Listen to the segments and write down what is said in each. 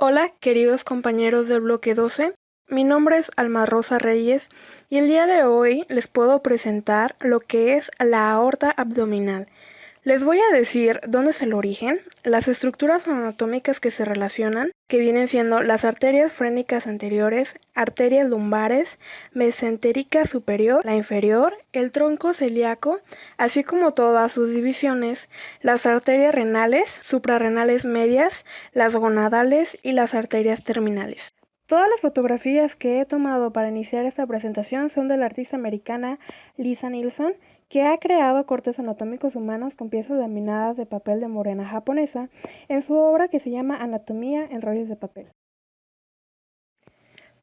Hola, queridos compañeros del bloque 12. Mi nombre es Alma Rosa Reyes y el día de hoy les puedo presentar lo que es la aorta abdominal. Les voy a decir dónde es el origen, las estructuras anatómicas que se relacionan, que vienen siendo las arterias frénicas anteriores, arterias lumbares, mesentérica superior, la inferior, el tronco celíaco, así como todas sus divisiones, las arterias renales, suprarrenales medias, las gonadales y las arterias terminales. Todas las fotografías que he tomado para iniciar esta presentación son de la artista americana Lisa Nilsson, que ha creado cortes anatómicos humanos con piezas laminadas de papel de morena japonesa en su obra que se llama Anatomía en rollos de papel.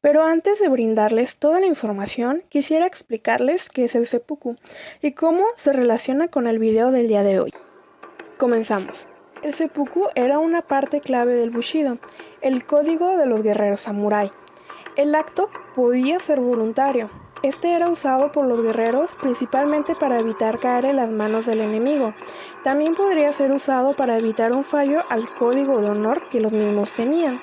Pero antes de brindarles toda la información, quisiera explicarles qué es el seppuku y cómo se relaciona con el video del día de hoy. Comenzamos. El seppuku era una parte clave del Bushido, el código de los guerreros samurái. El acto podía ser voluntario. Este era usado por los guerreros principalmente para evitar caer en las manos del enemigo. También podría ser usado para evitar un fallo al código de honor que los mismos tenían.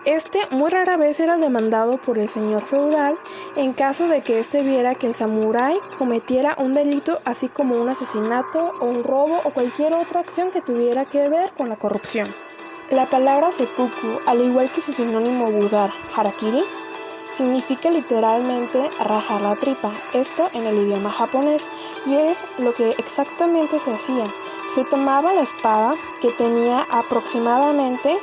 Este muy rara vez era demandado por el señor feudal en caso de que éste viera que el samurái cometiera un delito, así como un asesinato o un robo o cualquier otra acción que tuviera que ver con la corrupción. La palabra seppuku, al igual que su sinónimo vulgar harakiri, significa literalmente rajar la tripa, esto en el idioma japonés, y es lo que exactamente se hacía. Se tomaba la espada, que tenía aproximadamente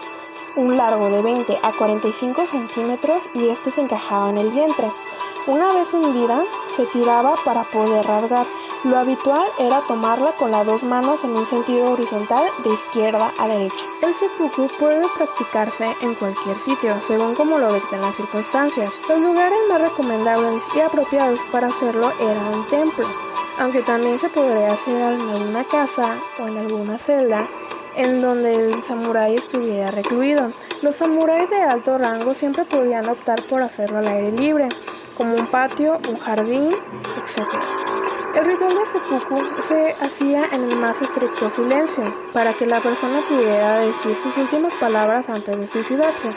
un largo de 20 a 45 centímetros, y este se encajaba en el vientre. Una vez hundida, se tiraba para poder rasgar. Lo habitual era tomarla con las dos manos en un sentido horizontal de izquierda a derecha. El seppuku puede practicarse en cualquier sitio, según como lo dicten las circunstancias. Los lugares más recomendables y apropiados para hacerlo eran un templo, aunque también se podría hacer en alguna casa o en alguna celda en donde el samurái estuviera recluido. Los samuráis de alto rango siempre podían optar por hacerlo al aire libre, como un patio, un jardín, etc. El ritual de seppuku se hacía en el más estricto silencio, para que la persona pudiera decir sus últimas palabras antes de suicidarse,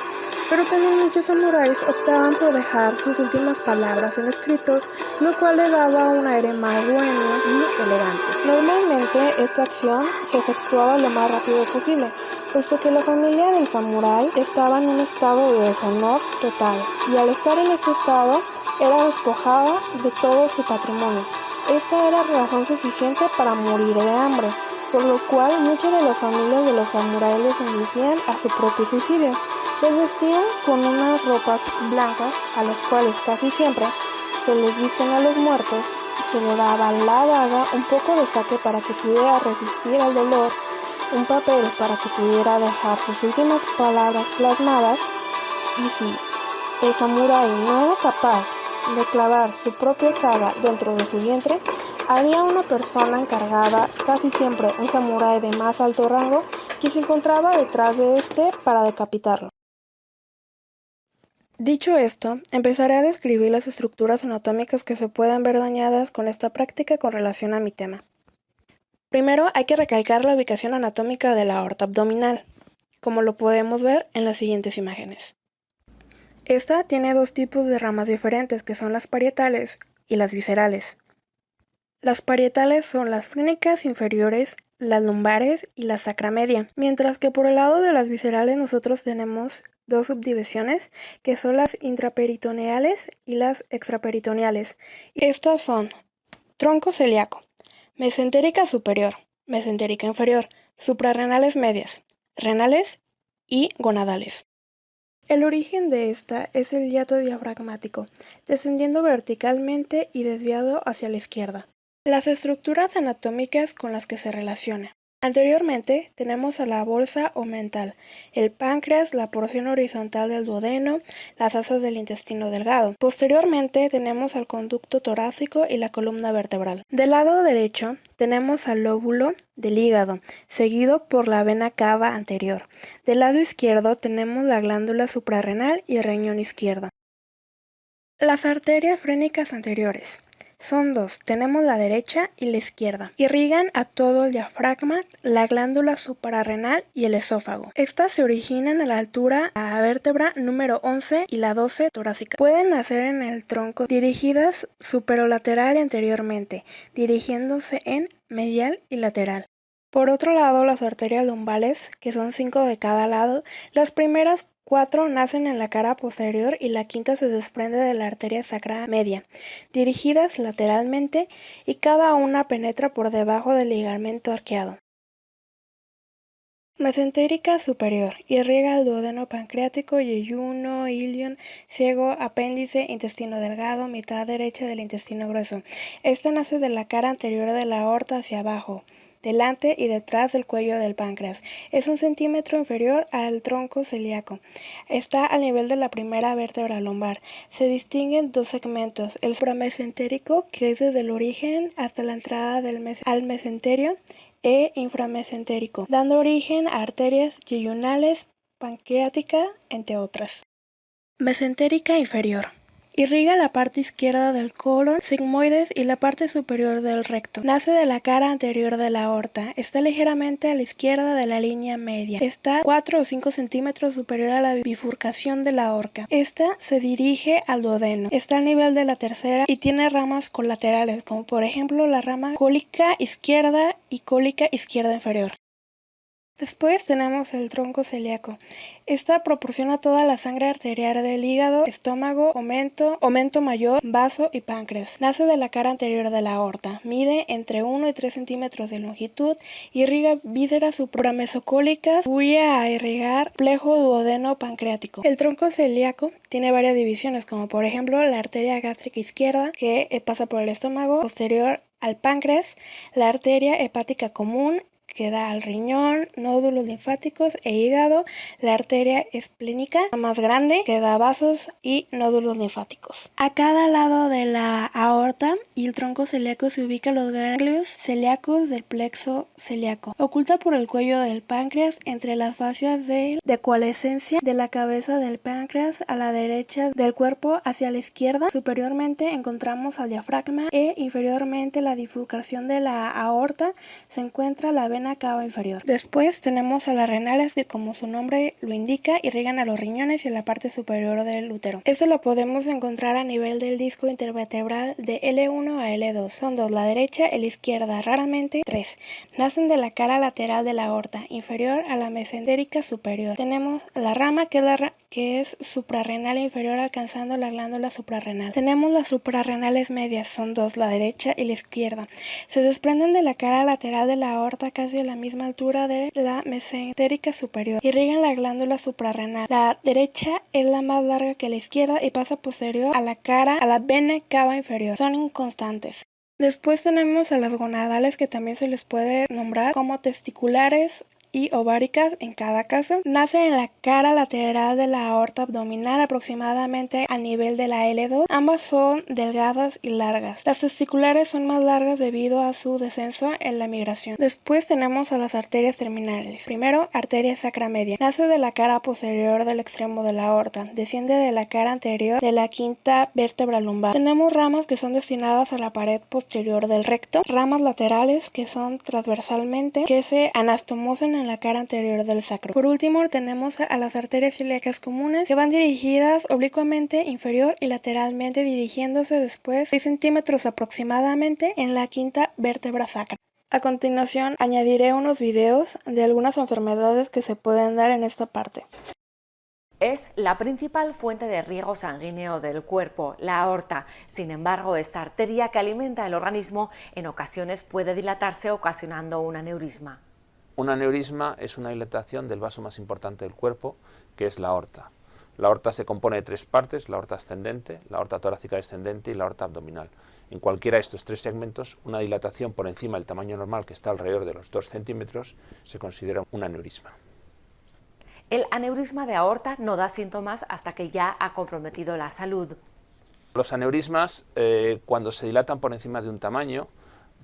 pero también muchos samuráis optaban por dejar sus últimas palabras en escrito, lo cual le daba un aire más bohemio y elegante. Normalmente esta acción se efectuaba lo más rápido posible, puesto que la familia del samurái estaba en un estado de deshonor total, y al estar en este estado era despojada de todo su patrimonio. Esta era razón suficiente para morir de hambre, por lo cual muchas de las familias de los samuráis los inducían a su propio suicidio. Los vestían con unas ropas blancas, a las cuales casi siempre se les visten a los muertos, y se le daba la daga, un poco de sake para que pudiera resistir al dolor, un papel para que pudiera dejar sus últimas palabras plasmadas, y si el samurái no era capaz de clavar su propia saga dentro de su vientre, había una persona encargada, casi siempre un samurái de más alto rango, que se encontraba detrás de este para decapitarlo. Dicho esto, empezaré a describir las estructuras anatómicas que se pueden ver dañadas con esta práctica con relación a mi tema. Primero hay que recalcar la ubicación anatómica de la aorta abdominal, como lo podemos ver en las siguientes imágenes. Esta tiene dos tipos de ramas diferentes, que son las parietales y las viscerales. Las parietales son las frénicas inferiores, las lumbares y la sacramedia, mientras que por el lado de las viscerales nosotros tenemos dos subdivisiones, que son las intraperitoneales y las extraperitoneales. Estas son tronco celíaco, mesentérica superior, mesentérica inferior, suprarrenales medias, renales y gonadales. El origen de esta es el hiato diafragmático, descendiendo verticalmente y desviado hacia la izquierda. Las estructuras anatómicas con las que se relaciona. Anteriormente tenemos a la bolsa omental, el páncreas, la porción horizontal del duodeno, las asas del intestino delgado. Posteriormente tenemos al conducto torácico y la columna vertebral. Del lado derecho tenemos al lóbulo del hígado, seguido por la vena cava anterior. Del lado izquierdo tenemos la glándula suprarrenal y el riñón izquierdo. Las arterias frénicas anteriores. Son dos, tenemos la derecha y la izquierda. Irrigan a todo el diafragma, la glándula suprarrenal y el esófago. Estas se originan a la altura de la vértebra número 11 y la 12 torácica. Pueden nacer en el tronco dirigidas superolateral y anteriormente, dirigiéndose en medial y lateral. Por otro lado, las arterias lumbales, que son 5 de cada lado, las primeras 4 nacen en la cara posterior y la quinta se desprende de la arteria sacra media, dirigidas lateralmente y cada una penetra por debajo del ligamento arqueado. Mesentérica superior. Irriga el duodeno pancreático, yeyuno, ilion, ciego, apéndice, intestino delgado, mitad derecha del intestino grueso. Esta nace de la cara anterior de la aorta hacia abajo, delante y detrás del cuello del páncreas. Es 1 centímetro inferior al tronco celíaco. Está al nivel de la primera vértebra lumbar. Se distinguen 2 segmentos, el suramesentérico, que es desde el origen hasta la entrada al mesenterio, e inframesentérico, dando origen a arterias yeyunales, pancreática, entre otras. Mesentérica inferior. Irriga la parte izquierda del colon, sigmoides y la parte superior del recto. Nace de la cara anterior de la aorta. Está ligeramente a la izquierda de la línea media. Está 4 o 5 centímetros superior a la bifurcación de la aorta. Esta se dirige al duodeno. Está al nivel de la tercera y tiene ramas colaterales, como por ejemplo la rama cólica izquierda y cólica izquierda inferior. Después tenemos el tronco celíaco. Esta proporciona toda la sangre arterial del hígado, estómago, aumento mayor, vaso y páncreas. Nace de la cara anterior de la aorta. Mide entre 1 y 3 centímetros de longitud. Irriga vísceras supramesocólicas. Huye a irrigar plejo duodeno pancreático. El tronco celíaco tiene varias divisiones, como por ejemplo la arteria gástrica izquierda, que pasa por el estómago, posterior al páncreas, la arteria hepática común, que da al riñón, nódulos linfáticos e hígado, la arteria esplénica, la más grande, que da vasos y nódulos linfáticos. A cada lado de la aorta y el tronco celíaco se ubican los ganglios celíacos del plexo celíaco, oculta por el cuello del páncreas entre las fascias de decualescencia de la cabeza del páncreas a la derecha del cuerpo hacia la izquierda. Superiormente encontramos al diafragma e inferiormente la bifurcación de la aorta se encuentra la vena cava inferior. Después tenemos a las renales, que como su nombre lo indica, irrigan a los riñones y a la parte superior del útero. Esto lo podemos encontrar a nivel del disco intervertebral de L1 a L2. Son 2, la derecha y la izquierda, raramente 3. Nacen de la cara lateral de la aorta, inferior a la mesentérica superior. Tenemos la rama que es suprarrenal inferior, alcanzando la glándula suprarrenal. Tenemos las suprarrenales medias, son 2, la derecha y la izquierda. Se desprenden de la cara lateral de la aorta casi a la misma altura de la mesentérica superior. Irrigan la glándula suprarrenal. La derecha es la más larga que la izquierda y pasa posterior a la cara a la vena cava inferior. Son inconstantes. Después tenemos a las gonadales, que también se les puede nombrar como testiculares y ováricas en cada caso. Nacen en la cara lateral de la aorta abdominal, aproximadamente al nivel de la L2. Ambas son delgadas y largas. Las testiculares son más largas debido a su descenso en la migración. Después tenemos a las arterias terminales. Primero, arteria sacra media. Nace de la cara posterior del extremo de la aorta. Desciende de la cara anterior de la quinta vértebra lumbar. Tenemos ramas que son destinadas a la pared posterior del recto. Ramas laterales que son transversalmente, que se anastomosan en la cara anterior del sacro. Por último, tenemos a las arterias celíacas comunes, que van dirigidas oblicuamente inferior y lateralmente, dirigiéndose después 6 centímetros aproximadamente en la quinta vértebra sacra. A continuación, añadiré unos videos de algunas enfermedades que se pueden dar en esta parte. Es la principal fuente de riego sanguíneo del cuerpo, la aorta. Sin embargo, esta arteria que alimenta el organismo en ocasiones puede dilatarse, ocasionando un aneurisma. Un aneurisma es una dilatación del vaso más importante del cuerpo, que es la aorta. La aorta se compone de 3 partes, la aorta ascendente, la aorta torácica descendente y la aorta abdominal. En cualquiera de estos 3 segmentos, una dilatación por encima del tamaño normal, que está alrededor de los 2 centímetros, se considera un aneurisma. El aneurisma de aorta no da síntomas hasta que ya ha comprometido la salud. Los aneurismas, cuando se dilatan por encima de un tamaño,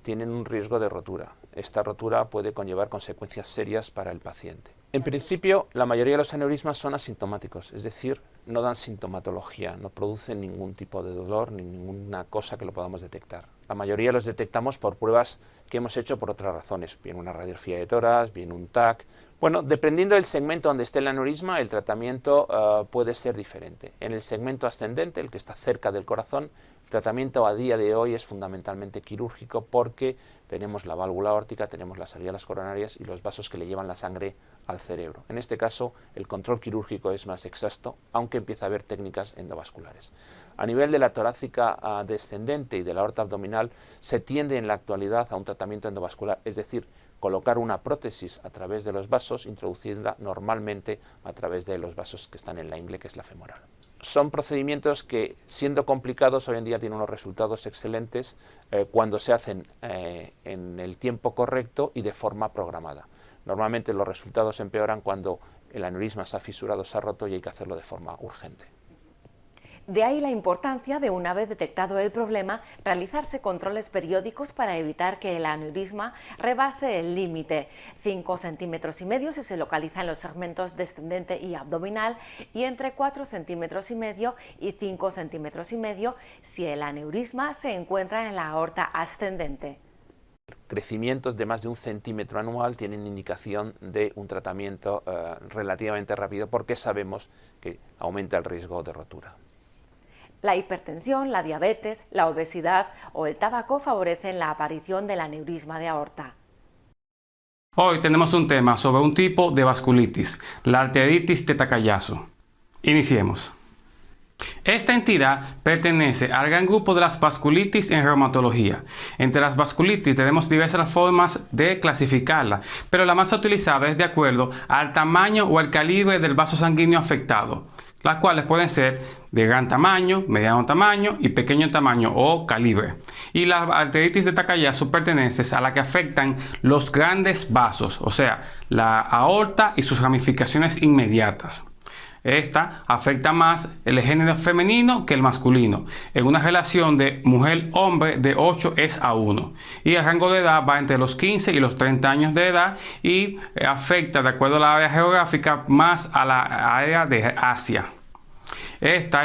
tienen un riesgo de rotura. Esta rotura puede conllevar consecuencias serias para el paciente. En principio, la mayoría de los aneurismas son asintomáticos, es decir, no dan sintomatología, no producen ningún tipo de dolor ni ninguna cosa que lo podamos detectar. La mayoría los detectamos por pruebas que hemos hecho por otras razones, bien una radiografía de tórax, bien un TAC. Bueno, dependiendo del segmento donde esté el aneurisma, el tratamiento puede ser diferente. En el segmento ascendente, el que está cerca del corazón, el tratamiento a día de hoy es fundamentalmente quirúrgico porque tenemos la válvula aórtica, tenemos las arterias coronarias y los vasos que le llevan la sangre al cerebro. En este caso, el control quirúrgico es más exacto, aunque empieza a haber técnicas endovasculares. A nivel de la torácica descendente y de la aorta abdominal, se tiende en la actualidad a un tratamiento endovascular, es decir, colocar una prótesis a través de los vasos, introducirla normalmente a través de los vasos que están en la ingle, que es la femoral. Son procedimientos que, siendo complicados, hoy en día tienen unos resultados excelentes cuando se hacen en el tiempo correcto y de forma programada. Normalmente los resultados empeoran cuando el aneurisma se ha fisurado, se ha roto y hay que hacerlo de forma urgente. De ahí la importancia de, una vez detectado el problema, realizarse controles periódicos para evitar que el aneurisma rebase el límite. 5,5 centímetros si se localiza en los segmentos descendente y abdominal, y entre 4,5 centímetros y 5,5 centímetros si el aneurisma se encuentra en la aorta ascendente. Crecimientos de más de 1 centímetro anual tienen indicación de un tratamiento relativamente rápido porque sabemos que aumenta el riesgo de rotura. La hipertensión, la diabetes, la obesidad o el tabaco favorecen la aparición del aneurisma de aorta. Hoy tenemos un tema sobre un tipo de vasculitis, la arteritis de Takayasu. Iniciemos. Esta entidad pertenece al gran grupo de las vasculitis en reumatología. Entre las vasculitis tenemos diversas formas de clasificarla, pero la más utilizada es de acuerdo al tamaño o al calibre del vaso sanguíneo afectado, las cuales pueden ser de gran tamaño, mediano tamaño y pequeño tamaño o calibre. Y la arteritis de Takayasu pertenece a la que afectan los grandes vasos, o sea, la aorta y sus ramificaciones inmediatas. Esta afecta más el género femenino que el masculino, en una relación de mujer-hombre de 8:1. Y el rango de edad va entre los 15 y los 30 años de edad y afecta, de acuerdo a la área geográfica, más a la área de Asia. Esta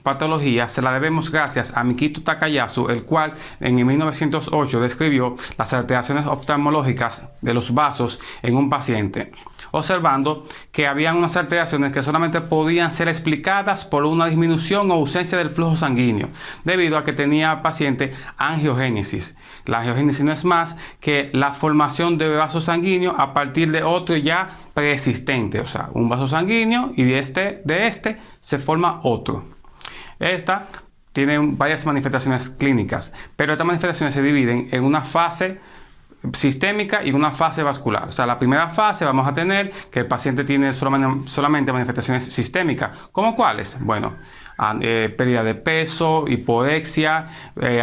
patología se la debemos gracias a Mikito Takayasu, el cual en 1908 describió las alteraciones oftalmológicas de los vasos en un paciente, observando que habían unas alteraciones que solamente podían ser explicadas por una disminución o ausencia del flujo sanguíneo, debido a que tenía el paciente angiogénesis. La angiogénesis no es más que la formación de vasos sanguíneos a partir de otro ya preexistente, o sea, un vaso sanguíneo y de este se forma otro. Esta tiene varias manifestaciones clínicas, pero estas manifestaciones se dividen en una fase sistémica y una fase vascular. O sea, la primera fase vamos a tener que el paciente tiene solamente manifestaciones sistémicas. ¿Cómo cuáles? Bueno, pérdida de peso, hiporexia,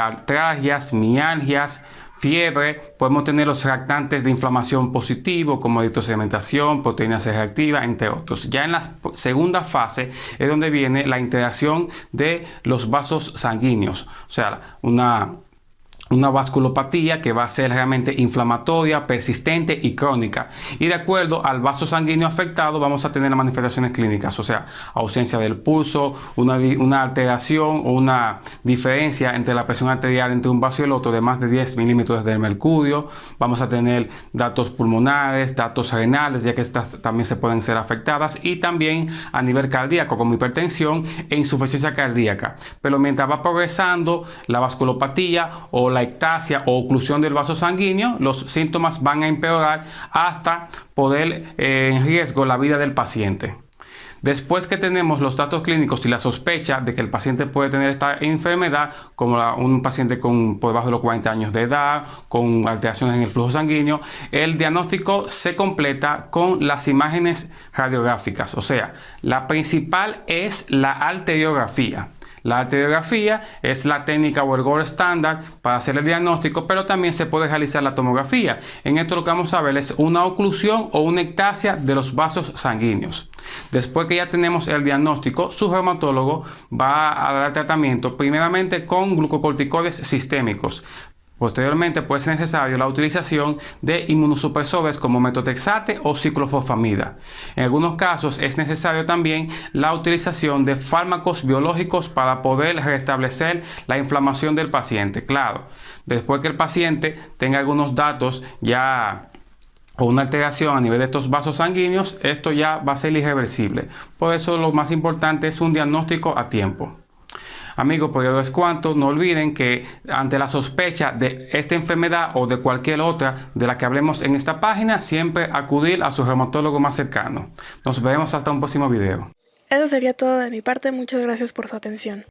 artralgias, mialgias, fiebre. Podemos tener los reactantes de inflamación positivo como eritrosedimentación, proteína C reactiva, entre otros. Ya en la segunda fase es donde viene la interacción de los vasos sanguíneos, o sea, una vasculopatía que va a ser realmente inflamatoria, persistente y crónica. Y de acuerdo al vaso sanguíneo afectado vamos a tener las manifestaciones clínicas, o sea, ausencia del pulso, una alteración o una diferencia entre la presión arterial entre un vaso y el otro de más de 10 milímetros de mercurio. Vamos a tener datos pulmonares, datos renales, ya que estas también se pueden ser afectadas, y también a nivel cardíaco como hipertensión e insuficiencia cardíaca. Pero mientras va progresando la vasculopatía o la ectasia o oclusión del vaso sanguíneo, los síntomas van a empeorar hasta poner en riesgo la vida del paciente. Después que tenemos los datos clínicos y la sospecha de que el paciente puede tener esta enfermedad, como un paciente por debajo de los 40 años de edad, con alteraciones en el flujo sanguíneo, el diagnóstico se completa con las imágenes radiográficas. O sea, la principal es la arteriografía. La arteriografía es la técnica o el gold estándar para hacer el diagnóstico, pero también se puede realizar la tomografía. En esto lo que vamos a ver es una oclusión o una ectasia de los vasos sanguíneos. Después que ya tenemos el diagnóstico, su reumatólogo va a dar tratamiento primeramente con glucocorticoides sistémicos Posteriormente puede ser necesario la utilización de inmunosupresores como metotrexate o ciclofosfamida. En algunos casos es necesario también la utilización de fármacos biológicos para poder restablecer la inflamación del paciente. Claro, después que el paciente tenga algunos datos ya o una alteración a nivel de estos vasos sanguíneos, esto ya va a ser irreversible. Por eso lo más importante es un diagnóstico a tiempo. Amigos, por ello es cuanto. No olviden que ante la sospecha de esta enfermedad o de cualquier otra de la que hablemos en esta página, siempre acudir a su reumatólogo más cercano. Nos vemos hasta un próximo video. Eso sería todo de mi parte. Muchas gracias por su atención.